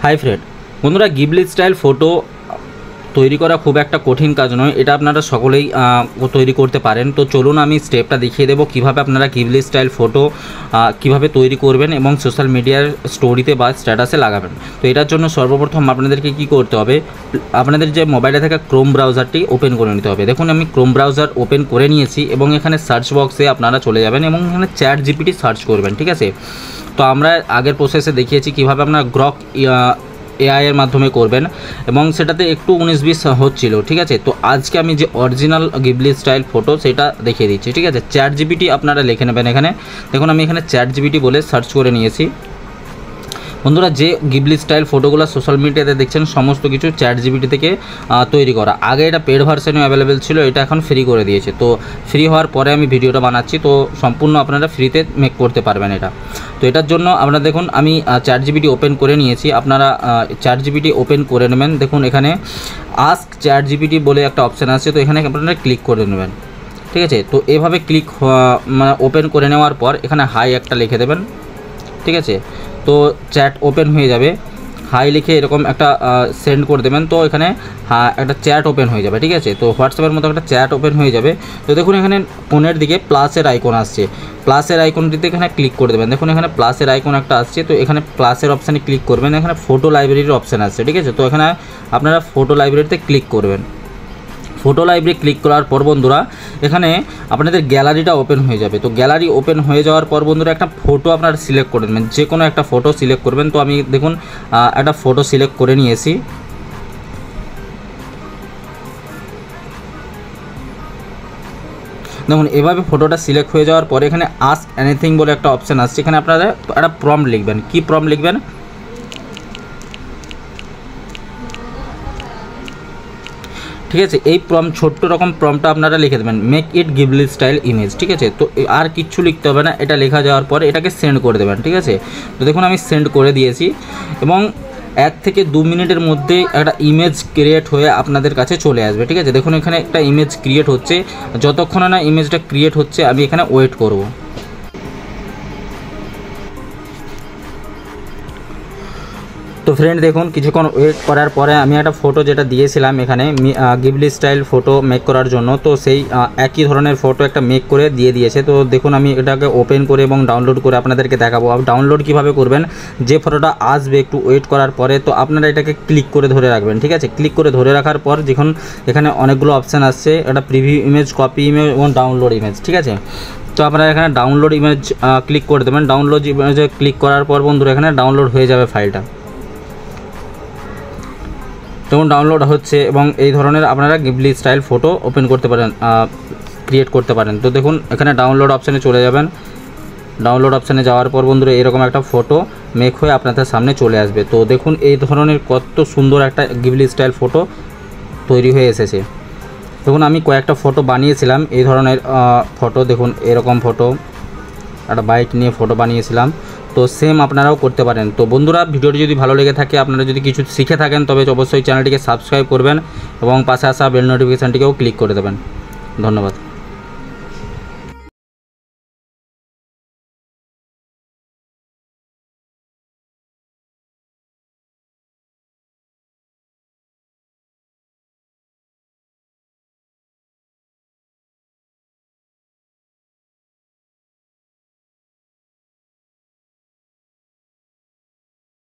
Hi friend, বন্ধুরা Ghibli style photo তৈরি করা খুব একটা কঠিন কাজ নয়, এটা আপনারা সকলেই তৈরি করতে পারেন। তো চলুন আমি স্টেপটা দেখিয়ে দেবো কীভাবে আপনারা গিবলি স্টাইল ফটো কীভাবে তৈরি করবেন এবং সোশ্যাল মিডিয়ার স্টোরিতে বা স্ট্যাটাসে লাগাবেন। তো এটার জন্য সর্বপ্রথম আপনাদেরকে কী করতে হবে, আপনাদের যে মোবাইলে থাকা ক্রোম ব্রাউজারটি ওপেন করে নিতে হবে। দেখুন আমি ক্রোম ব্রাউজার ওপেন করে নিয়েছি এবং এখানে সার্চ বক্সে আপনারা চলে যাবেন এবং এখানে চ্যাট জিপিটি সার্চ করবেন, ঠিক আছে। তো আমরা আগের প্রসেসে দেখিয়েছি কীভাবে আপনারা গ্রক এআই এর মাধ্যমে করবেন এবং সেটাতে একটু 19-20 হচ্ছিল, ঠিক আছে। তো আজকে আমি যে অরিজিনাল গিবলি স্টাইল ফটো সেটা দেখিয়ে দিচ্ছি, ঠিক আছে। চ্যাট জিপিটি আপনারা লিখে নেবেন। এখানে দেখুন আমি এখানে চ্যাট জিপিটি বলে সার্চ করে নিয়েছি। বন্ধুরা যে গিবলি স্টাইল ফটোগুলো সোশ্যাল মিডিয়াতে দেখছেন সমস্ত কিছু চ্যাট জিপিটি থেকে তৈরি করা। আগে এটা পেড ভার্সনে অ্যাভেলেবেল ছিল, এটা এখন ফ্রি করে দিয়েছে। তো ফ্রি হওয়ার পরে আমি ভিডিওটা বানাচ্ছি, তো সম্পূর্ণ আপনারা ফ্রিতে মেক করতে পারবেন এটা। তো এটার জন্য আপনারা দেখুন আমি চ্যাট জিপিটি ওপেন করে নিয়েছি, আপনারা চ্যাট জিপিটি ওপেন করে নেবেন। দেখুন এখানে আস্ক চ্যাট জিপিটি বলে একটা অপশান আছে, তো এখানে আপনারা ক্লিক করে নেবেন, ঠিক আছে। তো এভাবে ক্লিক মানে ওপেন করে নেওয়ার পর এখানে হাই একটা লিখে দেবেন, ঠিক আছে। তো চ্যাট ওপেন হয়ে যাবে, হাই লিখে এরকম একটা সেন্ড করে দেবেন। তো এখানে একটা চ্যাট ওপেন হয়ে যাবে, ঠিক আছে। তো হোয়াটসঅ্যাপের মতো একটা চ্যাট ওপেন হয়ে যাবে। তো দেখুন এখানে কোণের দিকে প্লাসের আইকন আসছে, প্লাসের আইকনটিতে এখানে ক্লিক করে দেবেন। দেখুন এখানে প্লাসের আইকন একটা আসছে, তো এখানে প্লাসের অপশানে ক্লিক করবেন। এখানে ফটো লাইব্রেরির অপশান আসছে, ঠিক আছে। তো এখানে আপনারা ফটো লাইব্রেরিতে ক্লিক করবেন। ফটো লাইব্রেরি ক্লিক করার পর বন্ধুরা এখানে আপনাদের গ্যালারিটা ওপেন হয়ে যাবে। তো গ্যালারি ওপেন হয়ে যাওয়ার পর বন্ধুরা একটা ফটো আপনারা সিলেক্ট করে নেবেন, যে কোনো একটা ফটো সিলেক্ট করবেন। তো আমি দেখুন একটা ফটো সিলেক্ট করে নিয়েছি। দেখুন এভাবে ফটোটা সিলেক্ট হয়ে যাওয়ার পরে এখানে আস্ক এনিথিং বলে একটা অপশান আসছে, এখানে আপনারা একটা প্রম্পট লিখবেন। কি প্রম্পট লিখবেন, ঠিক আছে। এই ছোট্ট রকম প্রম্পটটা আপনারা লিখে দেবেন, make it Ghibli style image, ঠিক আছে। তো আর কিচ্ছু লিখতে হবে না, এটা লেখা যাওয়ার পরে এটাকে সেন্ড করে দেবেন, ঠিক আছে। তো দেখুন আমি সেন্ড করে দিয়েছি এবং 1 থেকে 2 মিনিটের মধ্যে একটা ইমেজ ক্রিয়েট হয়ে আপনাদের কাছে চলে আসবে, ঠিক আছে। দেখুন এখানে একটা ইমেজ ক্রিয়েট হচ্ছে, যতক্ষণ না ইমেজটা ক্রিয়েট হচ্ছে আমি এখানে ওয়েট করব। তো ফ্রেন্ড দেখুন কিছুক্ষণ ওয়েট করার পরে আমি একটা ফটো যেটা দিয়েছিলাম এখানে গিবলি স্টাইল ফটো মেক করার জন্য, তো সেই একই ধরনের ফটো একটা মেক করে দিয়েছে। তো দেখুন আমি এটাকে ওপেন করে এবং ডাউনলোড করে আপনাদেরকে দেখাবো। ডাউনলোড কিভাবে করবেন, যে ফটোটা আসবে একটু ওয়েট করার পরে তো আপনারা এটাকে ক্লিক করে ধরে রাখবেন, ঠিক আছে। ক্লিক করে ধরে রাখার পর যখন এখানে অনেকগুলো অপশান আসছে, একটা প্রিভিউ ইমেজ, কপি ইমেজ এবং ডাউনলোড ইমেজ, ঠিক আছে। তো আপনারা এখানে ডাউনলোড ইমেজ ক্লিক করে দেবেন। ডাউনলোড ইমেজে ক্লিক করার পর বন্ধুরা এখানে ডাউনলোড হয়ে যাবে ফাইলটা। যেমন ডাউনলোড হচ্ছে এবং এই ধরনের আপনারা গিবলি স্টাইল ফটো ওপেন করতে পারেন, ক্রিয়েট করতে পারেন। তো দেখুন এখানে ডাউনলোড অপশানে চলে যাবেন। ডাউনলোড অপশানে যাওয়ার পর বন্ধুরা এরকম একটা ফটো মেক হয়ে আপনাদের সামনে চলে আসবে। তো দেখুন এই ধরনের কত সুন্দর একটা গিবলি স্টাইল ফটো তৈরি হয়ে এসেছে। দেখুন আমি কয়েকটা ফটো বানিয়েছিলাম এই ধরনের ফটো, দেখুন এরকম ফটো, একটা বাইক নিয়ে ফটো বানিয়েছিলাম। তো সেম আপনারাও করতে পারেন। তো বন্ধুরা ভিডিওটি যদি ভালো লেগে থাকে, আপনারা যদি কিছু শিখে থাকেন, তবে অবশ্যই চ্যানেলটিকে সাবস্ক্রাইব করবেন এবং পাশে আসা বেল নোটিফিকেশানটিকেও ক্লিক করে দেবেন। ধন্যবাদ।